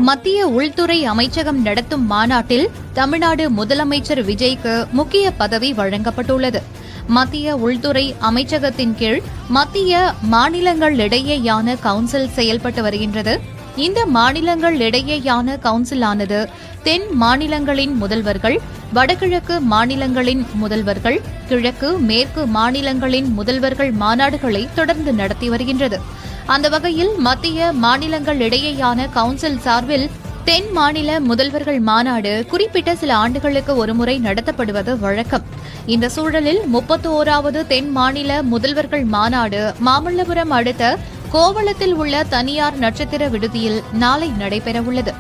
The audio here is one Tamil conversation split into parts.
மத்திய உள்துறை அமைச்சகம் நடத்தும் மாநாட்டில் தமிழ்நாடு முதலமைச்சர் விஜய்க்கு முக்கிய பதவி வழங்கப்பட்டுள்ளது. மத்திய உள்துறை அமைச்சகத்தின் கீழ் மத்திய மாநிலங்களிடையேயான கவுன்சில் செயல்பட்டு வருகின்றது. இந்த மாநிலங்களிடையேயான கவுன்சிலானது தென் மாநிலங்களின் முதல்வர்கள், வடகிழக்கு மாநிலங்களின் முதல்வர்கள், கிழக்கு மேற்கு மாநிலங்களின் முதல்வர்கள் மாநாடுகளை தொடர்ந்து நடத்தி வருகின்றது. அந்த வகையில் மத்திய மாநிலங்கள் இடையேயான கவுன்சில் சார்பில் தென் மாநில முதல்வர்கள் மாநாடு குறிப்பிட்ட சில ஆண்டுகளுக்கு ஒருமுறை நடத்தப்படுவது வழக்கம். இந்த சூழலில் 31வது தென் மாநில முதல்வர்கள் மாநாடு மாமல்லபுரம் அடுத்த கோவளத்தில் உள்ள தனியார் நட்சத்திர விடுதியில் நாளை நடைபெறவுள்ளது.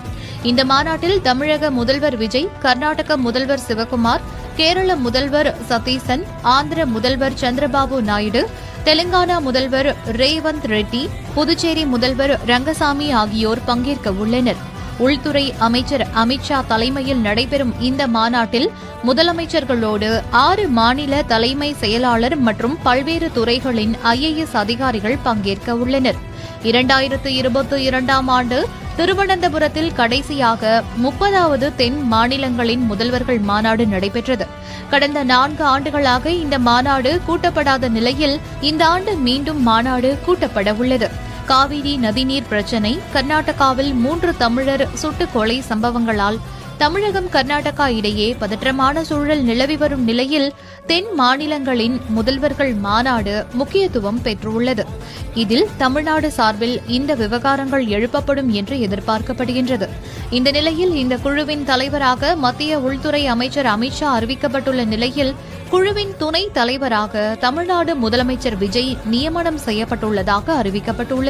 இந்த மாநாட்டில் தமிழக முதல்வர் விஜய், கர்நாடக முதல்வர் சிவகுமார், கேரள முதல்வர் சதீசன், ஆந்திர முதல்வர் சந்திரபாபு நாயுடு, தெலுங்கானா முதல்வர் ரேவந்த் ரெட்டி, புதுச்சேரி முதல்வர் ரங்கசாமி ஆகியோர் பங்கேற்க உள்ளனர். உள்துறை அமைச்சர் அமித்ஷா தலைமையில் நடைபெறும் இந்த மாநாட்டில் முதலமைச்சர்களோடு 6 மாநில தலைமை செயலாளர் மற்றும் பல்வேறு துறைகளின் IAS அதிகாரிகள் பங்கேற்க உள்ளனர். 2022ஆம் ஆண்டு திருவனந்தபுரத்தில் கடைசியாக 30வது தென் மாநிலங்களின் முதல்வர்கள் மாநாடு நடைபெற்றது. கடந்த 4 ஆண்டுகளாக இந்த மாநாடு கூட்டப்படாத நிலையில் இந்த ஆண்டு மீண்டும் மாநாடு கூட்டப்பட உள்ளது. காவிரி நதிநீர் பிரச்சினை, கர்நாடகாவில் 3 தமிழர் சுட்டுக் கொலை சம்பவங்களால் தமிழகம் கர்நாடகா இடையே பதற்றமான சூழல் நிலவி வரும் நிலையில் தென் மாநிலங்களின் முதல்வர்கள் மாநாடு முக்கியத்துவம் பெற்றுள்ளது. இதில் தமிழ்நாடு சார்பில் இந்த விவகாரங்கள் எழுப்பப்படும் என்று எதிர்பார்க்கப்படுகின்றது. இந்த நிலையில் இந்த குழுவின் தலைவராக மத்திய உள்துறை அமைச்சர் அமித்ஷா அறிவிக்கப்பட்டுள்ள நிலையில் குழுவின் துணைத் தலைவராக தமிழ்நாடு முதலமைச்சர் விஜய் நியமனம் செய்யப்பட்டுள்ளதாக அறிவிக்கப்பட்டுள்ளது.